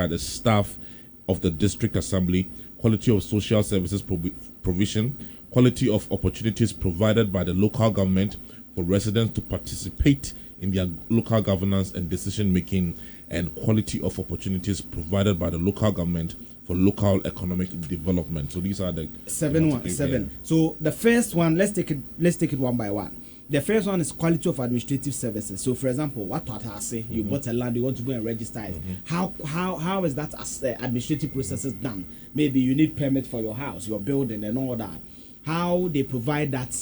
by the staff of the district assembly, quality of social services provision, quality of opportunities provided by the local government for residents to participate in their local governance and decision making, and quality of opportunities provided by the local government for local economic development. So these are the seven. So the first one, let's take it one by one. The first one is quality of administrative services. So, for example, what I say, you bought a land, you want to go and register it. How is that administrative processes done? Maybe you need permit for your house, your building, and all that. How they provide that,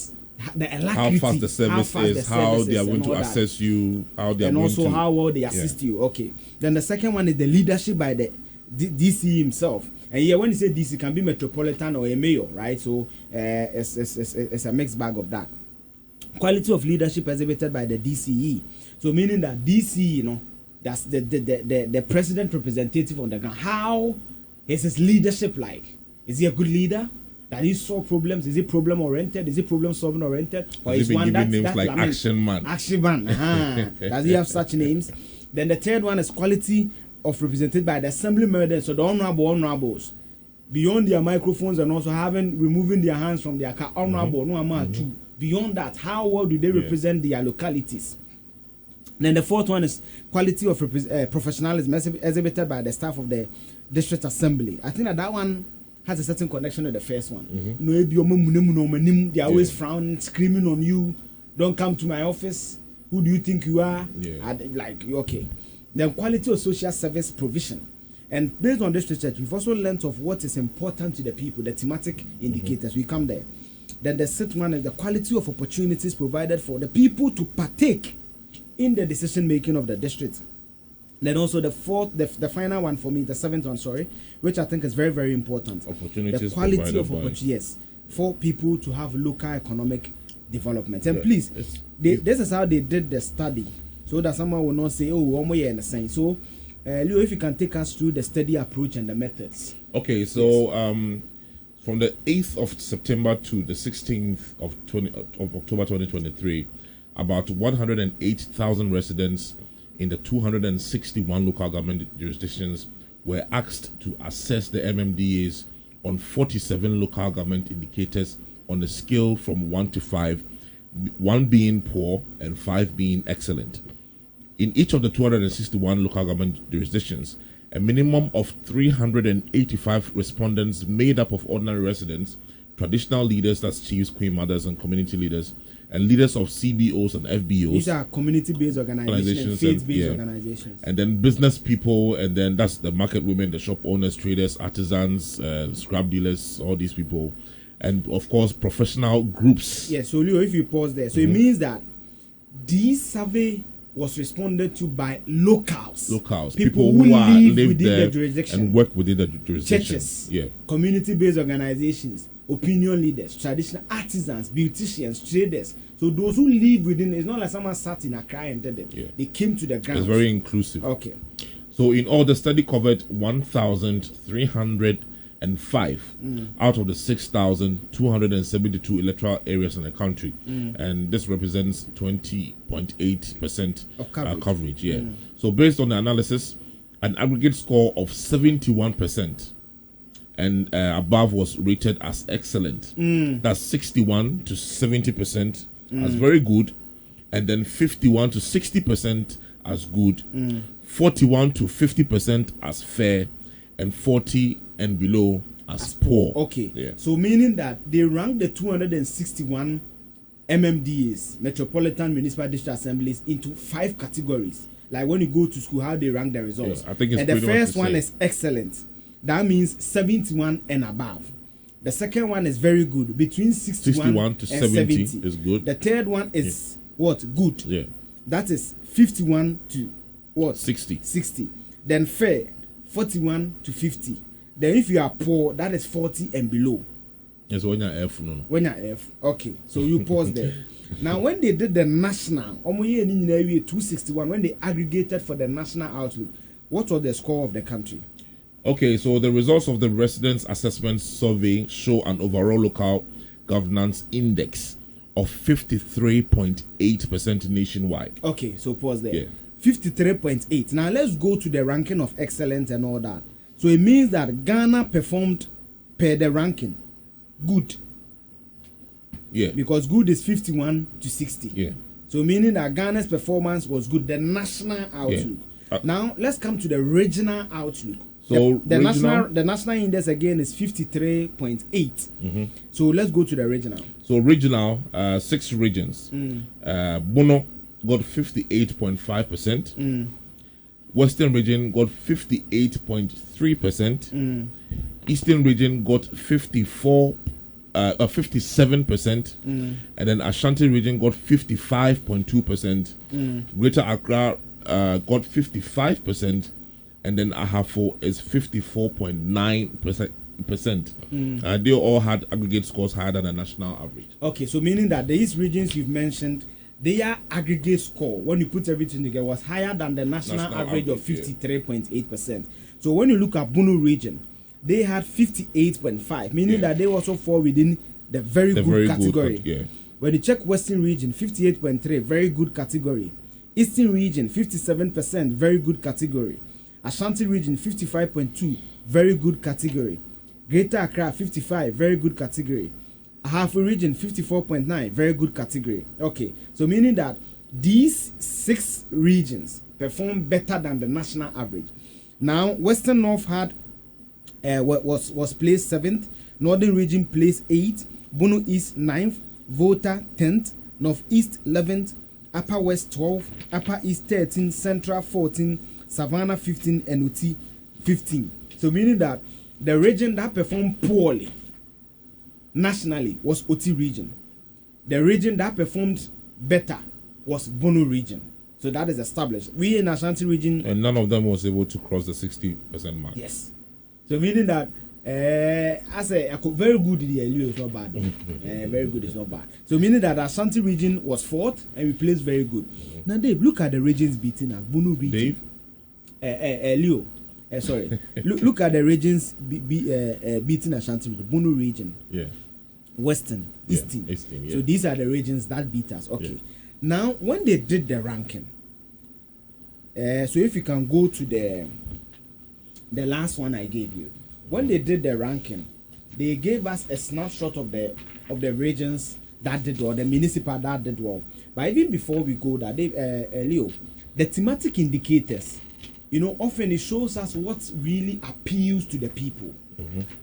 the alacrity, how fast the service is, how they are going to assess you, how they are and going also to, how well they assist you. Okay. Then the second one is the leadership by the DC himself. And yeah, when you say DC, it can be metropolitan or a mayor, right? So it's a mixed bag of that. Quality of leadership exhibited by the DCE. So meaning that DC, that's the president representative on the ground. How is his leadership like? Is he a good leader? Does he solve problems? Is he problem oriented? Is he problem solving oriented? Or is one that's like Action Man? Action Man. Does he have such names? Then the third one is quality of represented by the assembly members, so the honorables. Beyond their microphones and also removing their hands from their car, honorable, no amount too. Beyond that, how well do they represent their localities? Then the fourth one is quality of professionalism exhibited by the staff of the district assembly. I think that one has a certain connection with the first one. They are always frowning, screaming on you. Don't come to my office. Who do you think you are? Okay. Then quality of social service provision. And based on this research, we've also learned of what is important to the people, the thematic indicators. We come there. Then the sixth one is the quality of opportunities provided for the people to partake in the decision making of the district. Then also the fourth, the final one for me, the seventh one, which I think is very, very important. Opportunities. The quality of opportunities, yes, for people to have local economic development. And please, this is how they did the study, so that someone will not say, oh, one more year in the same. So, Leo, if you can take us through the study approach and the methods. Okay, so from the 8th of September to the 16th of October 2023, about 108,000 residents in the 261 local government jurisdictions were asked to assess the MMDAs on 47 local government indicators on a scale from 1 to 5, 1 being poor and 5 being excellent. In each of the 261 local government jurisdictions, a minimum of 385 respondents made up of ordinary residents, traditional leaders, that's chiefs, queen mothers, and community leaders, and leaders of CBOs and FBOs. These are community-based organizations, faith-based organizations. And then business people, and then that's the market women, the shop owners, traders, artisans, scrap dealers, all these people. And of course, professional groups. Yes, so Leo, if you pause there, so it means that this survey was responded to by locals, people who live within there the jurisdiction and work within the jurisdiction. Churches, community-based organizations, opinion leaders, traditional artisans, beauticians, traders. So those who live within, it's not like someone sat in Accra and did it. They came to the ground. It's very inclusive. Okay. So in all, the study covered 1,305 out of the 6,272 electoral areas in the country, and this represents 20.8% of coverage. So based on the analysis, an aggregate score of 71% and above was rated as excellent. That's 61 to 70% as very good, and then 51 to 60% as good, 41 to 50% as fair, and 40 and below as poor. Okay. So meaning that they ranked the 261 MMDAs, Metropolitan Municipal District Assemblies, into 5 categories. Like when you go to school, how they rank the results. I think it's and the first one is excellent. That means 71 and above. The second one is very good, between 61 to and 70 is good. The third one is what? Good. Yeah. That is 51 to what? 60. Then fair, 41 to 50. Then if you are poor, that is 40 and below. Yes, when you're F, no. When you're F. Okay, so you pause there. Now, when they did the national, 261, when they aggregated for the national outlook, what was the score of the country? Okay, so the results of the Residents Assessment Survey show an overall local governance index of 53.8% nationwide. Okay, so pause there. 53.8%. 53.8. Now let's go to the ranking of excellence and all that. So it means that Ghana performed per the ranking good. Yeah. Because good is 51 to 60. Yeah. So meaning that Ghana's performance was good. The national outlook. Yeah. Now let's come to the regional outlook. So the national index again is 53.8. So let's go to the regional. So regional, 6 regions. Bono got 58.5%. Western region got 58.3%. Eastern region got 57%. And then Ashanti region got 55.2%. Greater Accra got 55%. And then Ahafo is 54.9%. They all had aggregate scores higher than the national average. Okay, so meaning that these regions you've mentioned, their aggregate score, when you put everything together, was higher than the national average of 53.8%. So when you look at Bunu region, they had 58.5, meaning that they also fall within the very good category. When you check Western region, 58.3, very good category. Eastern region, 57%, very good category. Ashanti region, 55.2, very good category. Greater Accra, 55, very good category. Ahafo region, 54.9, very good category. Okay, so meaning that these 6 regions perform better than the national average. Now, Western North had was placed 7th, Northern region placed 8th, Bono East 9th, Volta 10th, Northeast 11th, Upper West 12th, Upper East 13th, Central 14th, Savannah 15, and Uti 15. So meaning that the region that performed poorly nationally was Uti region. The region that performed better was Bono region. So that is established. We in Ashanti region, and none of them was able to cross the 60% mark. Yes. So meaning that I say very good in the LU is not bad. Very good is not bad. So meaning that Ashanti region was 4th and we placed very good. Now Dave, look at the regions beating us. Bono region. Dave? Leo. Sorry. look at the regions beating Ashanti region. Bono region. Yeah. Western, Eastern. Eastern, yeah. So these are the regions that beat us. Okay. Yeah. Now, when they did the ranking, so if you can go to the last one I gave you, when they did the ranking, they gave us a snapshot of the regions that did well, the municipal that did well. But even before we go there, Leo, the thematic indicators, often it shows us what really appeals to the people.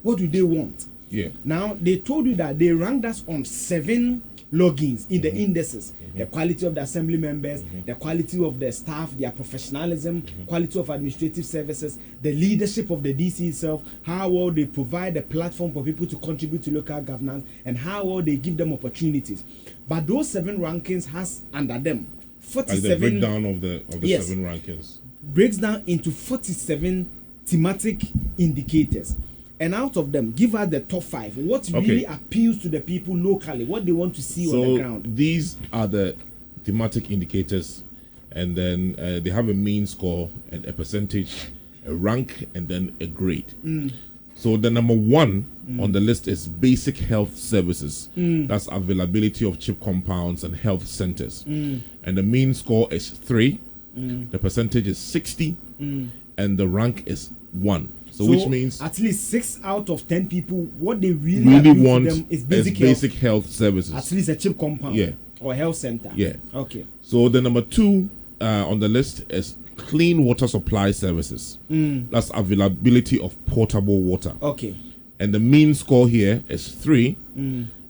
What do they want? Yeah. Now, they told you that they ranked us on 7 logins in the indices. The quality of the assembly members, the quality of the staff, their professionalism, quality of administrative services, the leadership of the DC itself, how well they provide a platform for people to contribute to local governance, and how well they give them opportunities. But those 7 rankings has under them 47. Like the breakdown of the 7 rankings breaks down into 47 thematic indicators. And out of them, give us the top 5. What really appeals to the people locally, what they want to see on the ground. These are the thematic indicators, and then they have a mean score and a percentage, a rank, and then a grade. So the number 1 on the list is basic health services. That's availability of chip compounds and health centers. And the mean score is 3. The percentage is 60, and the rank is 1. So which means at least 6 out of 10 people, what they really want to them is basic health services. At least a chip compound or health center. Yeah. Okay. So the number 2 on the list is clean water supply services. That's availability of potable water. Okay. And the mean score here is 3.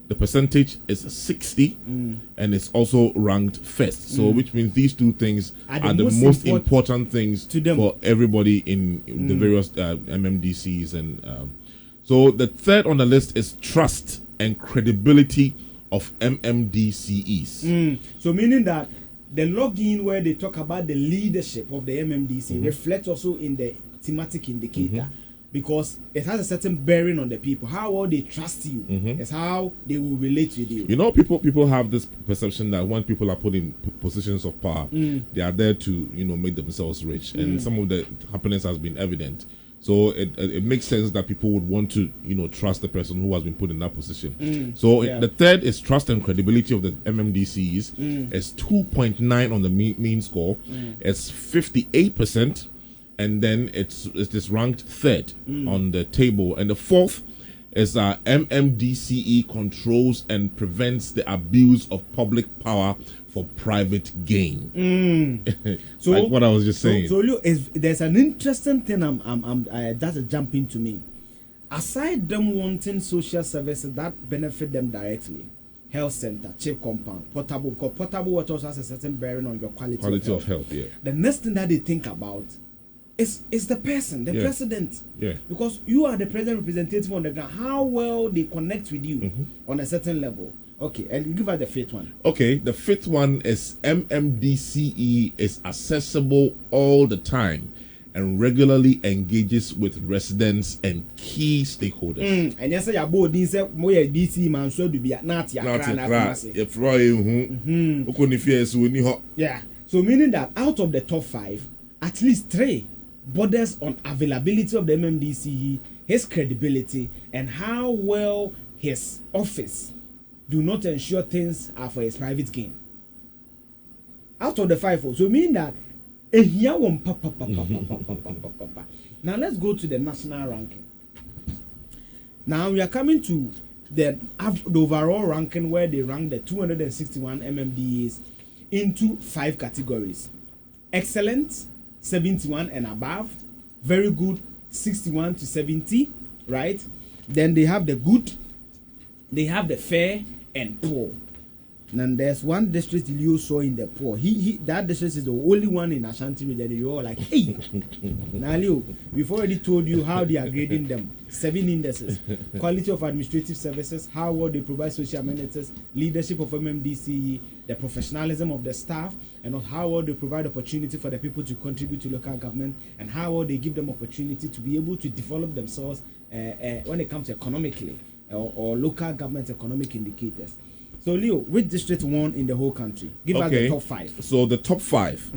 The percentage is 60, and it's also ranked first. So which means these 2 things are the most important things for everybody in the various MMDCs. And so the 3rd on the list is trust and credibility of MMDCEs. So meaning that the login where they talk about the leadership of the MMDC reflects also in the thematic indicator. Because it has a certain bearing on the people. How well they trust you is how they will relate with you. People have this perception that when people are put in positions of power, they are there to make themselves rich, and some of the happenings has been evident. So it makes sense that people would want to, trust the person who has been put in that position. So the third is trust and credibility of the MMDCEs. It's 2.9 on the mean score. It's 58%, and then it is ranked third on the table. And the fourth is MMDCE controls and prevents the abuse of public power for private gain. So like what I was just saying. So there's an interesting thing that's jumping to me. Aside them wanting social services that benefit them directly, health center, cheap compound, portable, because portable water also has a certain bearing on your quality of health. Yeah. The next thing that they think about is the person, the president. Yeah. Because you are the president representative on the ground. How well they connect with you on a certain level. Okay, and give us the fifth one. Okay, the fifth one is MMDCE is accessible all the time and regularly engages with residents and key stakeholders. And yes, your board is a more DC man so to be at not yeah. So meaning that out of the top 5, at least 3 borders on availability of the MMDCE, his credibility, and how well his office do not ensure things are for his private gain. Out of the 5, so mean that here one Now let's go to the national ranking. Now we are coming to the overall ranking where they rank the 261 MMDAs into 5 categories: excellent, 71 and above; very good, 61 to 70, right? Then they have the good, they have the fair, and poor. And there's one district Leo saw in the poor. That district is the only one in Ashanti region. You're all like, hey, now Leo, we've already told you how they are grading them. 7 indices: quality of administrative services, how well they provide social amenities, leadership of MMDCE, the professionalism of the staff, and how well they provide opportunity for the people to contribute to local government, and how well they give them opportunity to be able to develop themselves when it comes to economically or local government economic indicators. So Leo, which district won in the whole country? Give us the top 5. So the top 5,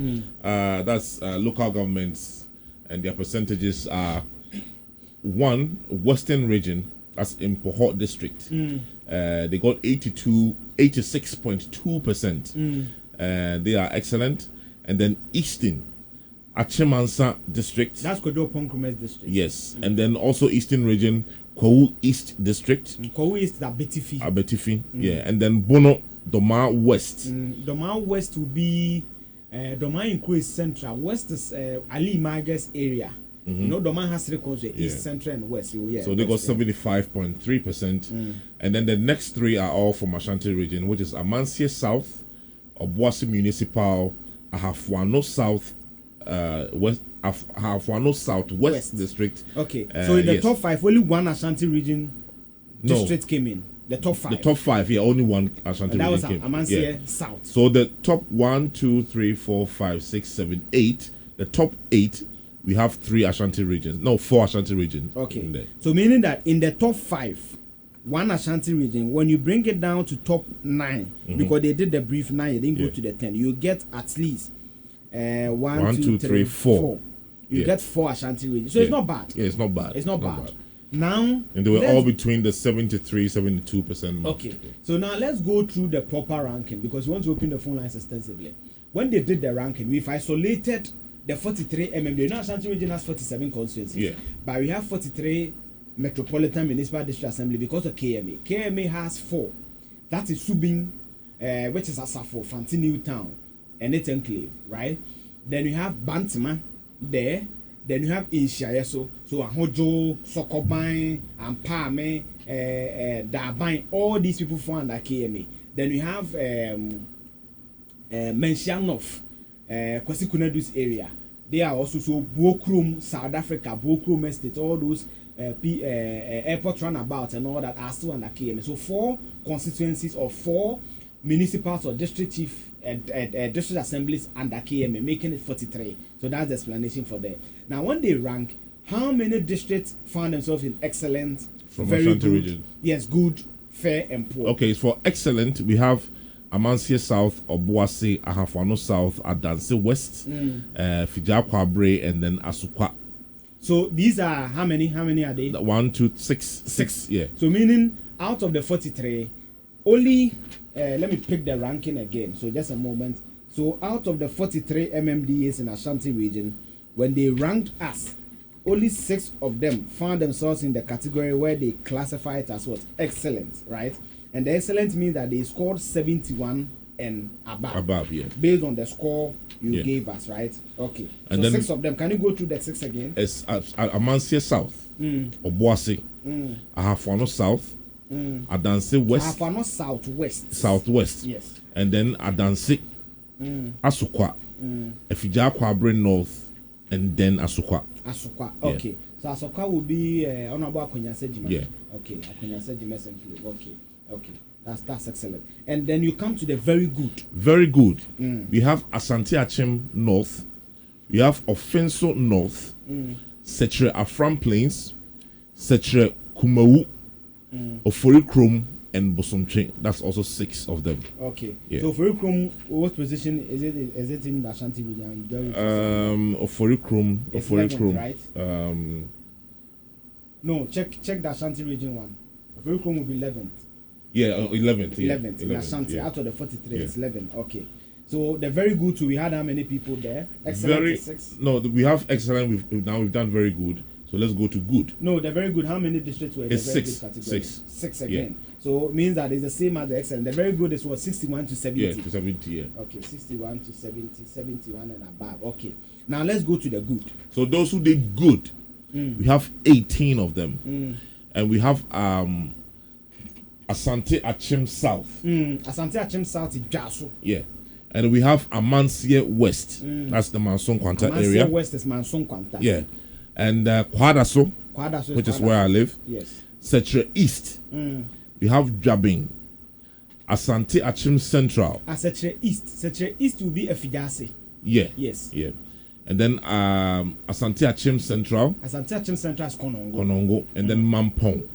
that's local governments, and their percentages are: 1, Western Region, that's in Pahot District. They got 86.2%. They are excellent. And then Eastern, Achemansa District. That's Kodo Ponkumes District. Yes. And then also Eastern Region, Kwawu East District. Kwawu East is Abetifi. Abetifi, yeah. And then Bono, Doma West. Doma West will be Doma Inko is Central. West is Ali Magas area. You know, Doma has 3 countries: East, Central, and West. So they got 75.3%. And then the next 3 are all from Ashanti region, which is Amansie South, Obuasi Municipal, Ahafuano South, Ahafuano Southwest District. Okay, so in the top 5, only one Ashanti region district came in. The top 5. The top 5, only one Ashanti region came. That was Amansie South. So the top 1, 2, 3, 4, 5, 6, 7, 8. The top 8, we have 3 Ashanti regions. No, 4 Ashanti regions. Okay. So meaning that in the top 5, 1 Ashanti region, when you bring it down to top 9, because they did the brief 9, they didn't go to the 10, you get at least 1, 2, 3, 4. You get 4 Ashanti regions. So it's not bad. Yeah, it's not bad. It's not bad. Now, and they were all between the 72% mark. Okay. So now let's go through the proper ranking, because we want to open the phone lines extensively. When they did the ranking, we've isolated the 43 MMDA. Now Ashanti region has 47 constituencies. Yeah. But we have 43 Metropolitan Municipal District Assembly because of KMA. KMA has 4. That is Subin, which is Asafo, Fanti New Town, and its enclave, right? Then we have Bantima there. Then you have Inshayeso, so Ahojo, Sokoban, Ampame, Dabain, all these people fall under KMA. Then we have Menshianov, Kwasi-Kunedus area. They are also so Bokrum, South Africa, Bokrum Estate, all those airport runabouts and all that are still under KMA. So 4 constituencies or 4 municipals or district chief district assemblies under KMA, making it 43. So that's the explanation for that. Now, when they rank, how many districts found themselves in excellent, from very Ashanti good, region? Yes, good, fair, and poor. Okay, for excellent, we have Amansie South, Obuasi, Ahafuano South, Adanse West, Fijakwabre, and then Asukwa. So these are how many? How many are they? 1, 2, 6. 6. Yeah. So meaning out of the 43, only let me pick the ranking again. So just a moment. So out of the 43 MMDAs in Ashanti region, when they ranked us, only 6 of them found themselves in the category where they classify it as what? Excellent, right? And the excellent means that they scored 71 and above. Above, yeah. Based on the score you gave us, right? Okay. And so then 6 of them. Can you go through the 6 again? It's Amansia South, Obuasi, Ahafwano South, Adanse West, Ahafwano Southwest. Southwest. Yes. And then Adanse, Asukwa, Efija Kwabre North, and then Asukwa. Asukwa. Okay. Yeah. So Asukwa will be Honorable Akunyase Jima. Yeah. Okay. Akunyase Jima Simply. Okay. Okay. That's excellent. And then you come to the very good. Very good. We have Asante Achim North. We have Offenso North. Setre Afram Plains. Setre Kumawu. Ofori Krom and Bosomche. That's also 6 of them. Okay. Yeah. So Ofori Krom, what position is it? Is it in the Ashanti region? Ofori Krom. Ofori Krom. Right. No, check the Ashanti region one. Ofori Krom will be 11th. Yeah, 11th. 11th in Ashanti. Out of the 43, it's 11. Okay. So the very good too. We had how many people there? Excellent. 6. No, we have excellent. We've done very good. So let's go to good. No, the very good. How many districts were in the very 6. good category? 6. 6 again. Yeah. So it means that it's the same as the excellent. The very good is what 61 to 70. Yeah, to 70. Yeah. Okay, 61 to 70, 71 and above. Okay. Now let's go to the good. So those who did good, we have 18 of them, and we have Asante Achim South. Asante Achim South is Jaso. Yeah. And we have Amansie West. That's the Manson Kwanta area. Amansie West is Manson Kwanta. Yeah. And Kwadaso, which is where I live. Yes. Setre East. We have Jabing. Asante Achim Central. Setre East. Setre East will be Efigase. Yeah. Yes. Yeah. And then Asante Achim Central. Asante Achim Central is Konongo. And then Mampong.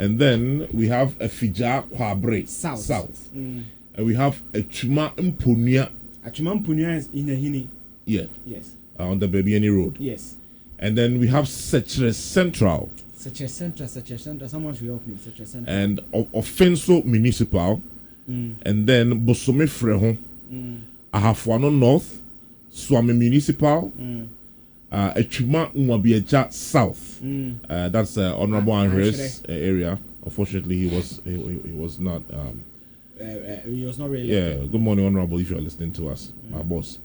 And then we have Efija Kwabre South. And we have Achuma Mpunia. Achuma Mpunia is in Ahini. Yeah. Yes. On the Babiani Road. Yes. And then we have Setre Central. Setre Central. Someone should help me. Setre Central. And Offenso Municipal. And then Bosome Freho. Ahafwano North. Swami Municipal. Achuma Umabieja South. That's Honorable Andres area. Unfortunately, he was not. He was not really. Yeah. Good morning, Honorable. If you are listening to us, my boss.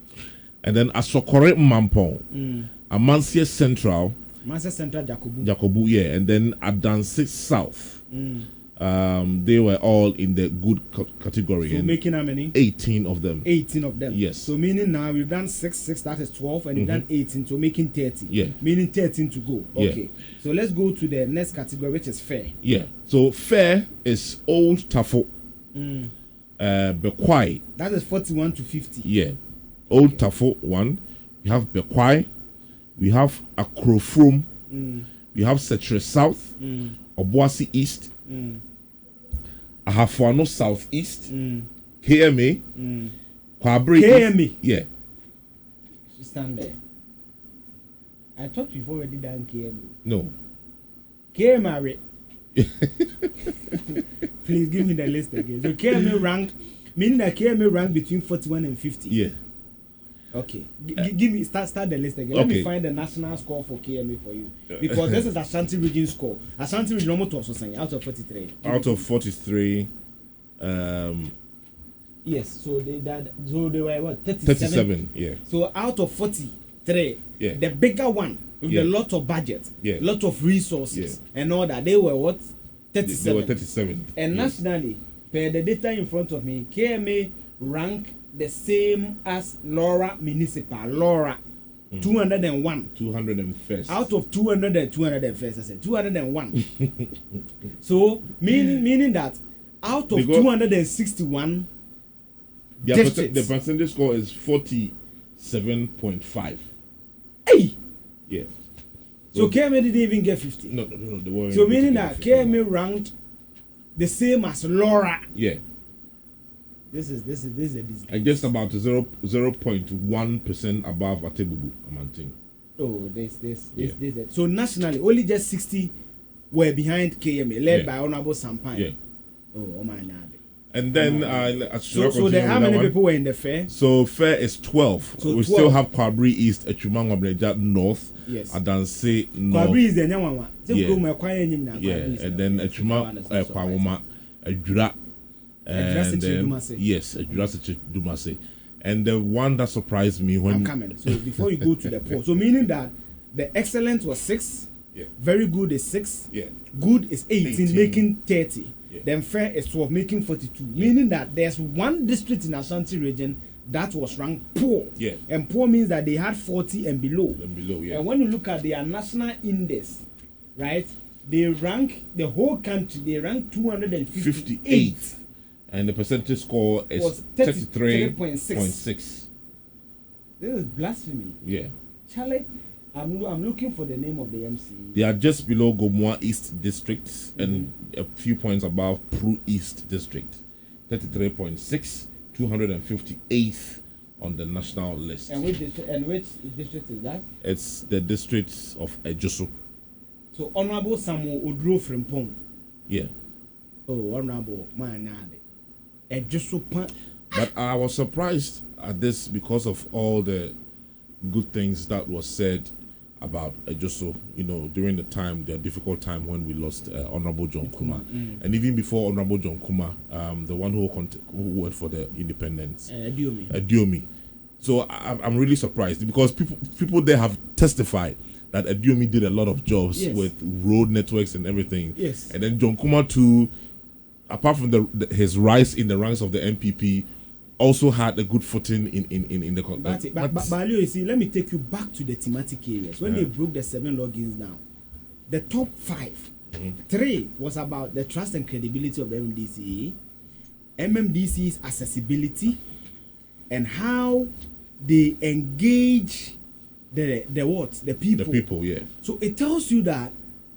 And then Asokore Mampong, Amansie Central. Amansie Central, Jakobu. Yeah. And then Adanse South. They were all in the good category. So making how many? 18 of them. 18 of them. Yes. So meaning now we've done 6, that is 12, and we've done 18, so making 30. Yeah. Meaning 13 to go. Okay. Yeah. So let's go to the next category, which is fair. Yeah. So fair is Old Tafo. Bekwai. That is 41 to 50. Yeah. Old Tafo 1. We have Bekwai. We have Akrofrum. We have Setre South. Obuasi East. Ahafwano Southeast. KMA. Kwabre KMA. East. Yeah. Stand there. I thought we've already done KMA. No. KMA. Please give me the list again. So KMA ranked, meaning that KMA ranked between 41 and 50. Yeah. Okay. Give me start the list again. Let me find the national score for KMA for you. Because this is Ashanti region score. Ashanti region almost also saying out of 43. Out of 43. Yes, so they were what? 37, yeah. So out of 43, yeah, the bigger one with a lot of budget, lot of resources and all that, they were what? 37. They were 37. And nationally, per the data in front of me, KMA rank the same as Laura Municipal. Laura 201. 201st. Out of 200 and 201st, I said 201. So meaning that out of 261 the percentage score is 47.5. Hey! Yeah. So KMA didn't even get 50. No. They weren't. So meaning that KMA ranked the same as Laura. Yeah. This is a disgrace. I guess about 0.1% above Atebubu, Amanting. Oh, this. So nationally, only just 60 were behind KMA, led by Honorable Sampai. Yeah. Oh my God. And then, so there, how many people were in the fair? So fair is 12. So we 12. still have Kwabri East, Echumangwableja North, yes. Adanse North. Kwabri is the one. Yeah, and then Echuma Kwawoma, Ejura, and then yes, Ejura Dumase. And the one that surprised me when I'm coming. So before you go to the poll, so meaning that the excellent was 6, very good is 6, good is 18, making 30. Then fair is 12, making 42. Meaning that there's one district in Ashanti region that was ranked poor. And poor means that they had 40 and below. And when you look at their national index, right, they rank the whole country, they rank 258. And the percentage score is 33.6. This is blasphemy. Yeah. Charlie, I'm looking for the name of the MC. They are just below Gomwa East District and a few points above Pru East District. 33.6, 258th on the national list. And which district is that? It's the district of Ejoso. So Honorable Samuel Odro Frimpong. Yeah. Oh, Honorable Manade. Ejoso. But I was surprised at this because of all the good things that was said about Ejoso, during the difficult time when we lost Honorable John Kuma. And even before Honorable John Kuma, the one who went for the independence, Adiomi. So I'm really surprised because people there have testified that Adiomi did a lot of jobs with road networks and everything. Yes. And then John Kuma too, apart from his rise in the ranks of the NPP, also had a good footing in the country. But you see, let me take you back to the thematic areas. When they broke the 7 logins down, the top 5, 3 was about the trust and credibility of the MMDCE, MMDCE's accessibility, and how they engage the people. The people, yeah. So it tells you that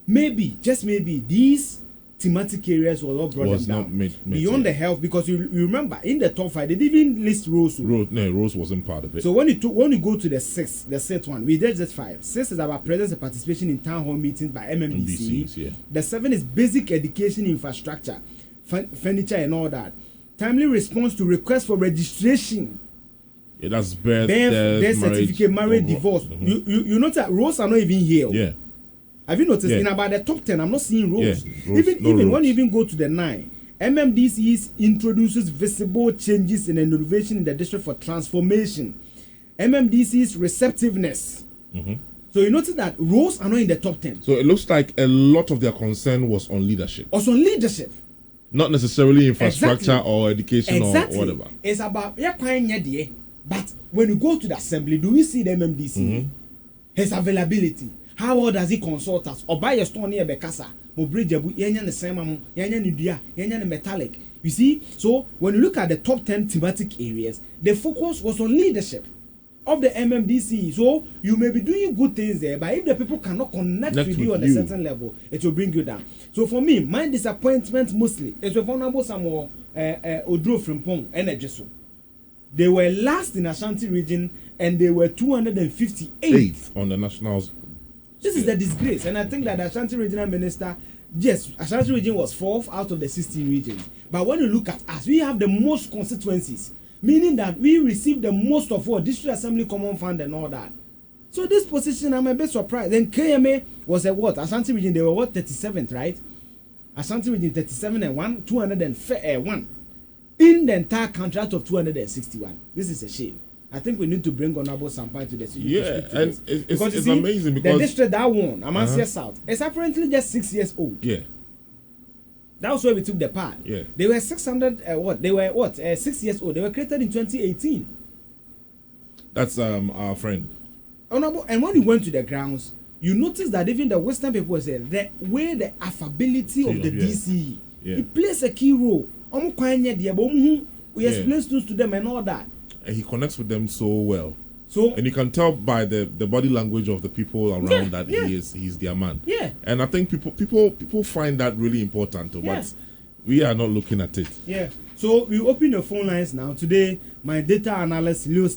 maybe, just maybe, these thematic areas were all brought them down beyond the health, because you remember in the top 5 they didn't even list Rose. Rose wasn't part of it. So when you go to the 6th one, we did just 5. 6 is about presence and participation in town hall meetings by MMDCE. The 7 is basic education infrastructure, furniture and all that. Timely response to requests for registration. Yeah, that's birth certificate, marriage, divorce. You notice that Rose are not even here. Yeah. Have you noticed in about the top 10, I'm not seeing roles. Even when you even go to the 9, MMDCE introduces visible changes in innovation in the district for transformation. MMDCE's receptiveness. So you notice that roles are not in the top 10. So it looks like a lot of their concern was on leadership. Also on leadership. Not necessarily infrastructure or education or whatever. It's about, but when you go to the assembly, do we see the MMDCE? His availability. How well does he consult us? Or buy a stone near Bekasa, Mobridgebu, Yanyan the Samamu, Yanyan Nidia, Yanyan the metallic. You see, so when you look at the top 10 thematic areas, the focus was on leadership of the MMDCE. So you may be doing good things there, but if the people cannot connect with you on a certain level, it will bring you down. So for me, my disappointment mostly is with Honorable Samuel Odro Frimpong and Ejeso. They were last in Ashanti region and they were 258th on the nationals. This is the disgrace, and I think that the Ashanti Regional Minister, yes, Ashanti region was 4th out of the 16 regions. But when you look at us, we have the most constituencies, meaning that we receive the most of all District Assembly Common Fund and all that. So this position, I'm a bit surprised. Then KMA was a what? Ashanti region, they were what? 37th, right? Ashanti region 37 and 1, 201 in the entire country out of 261. This is a shame. I think we need to bring Honorable Sampai to the city. Yeah, and it's amazing because the district that won, Amasia South, is apparently just 6 years old. Yeah. That was where we took the part. Yeah. They were 600, They were 6 years old. They were created in 2018. That's our friend. Honorable, and when you went to the grounds, you notice that even the Western people said the way the affability of the DCE, it plays a key role. We explain things to them and all that. And he connects with them so well. And you can tell by the body language of the people around that he's their man. Yeah. And I think people find that really important, but we are not looking at it. Yeah. So we open the phone lines now. Today, my data analyst Stanley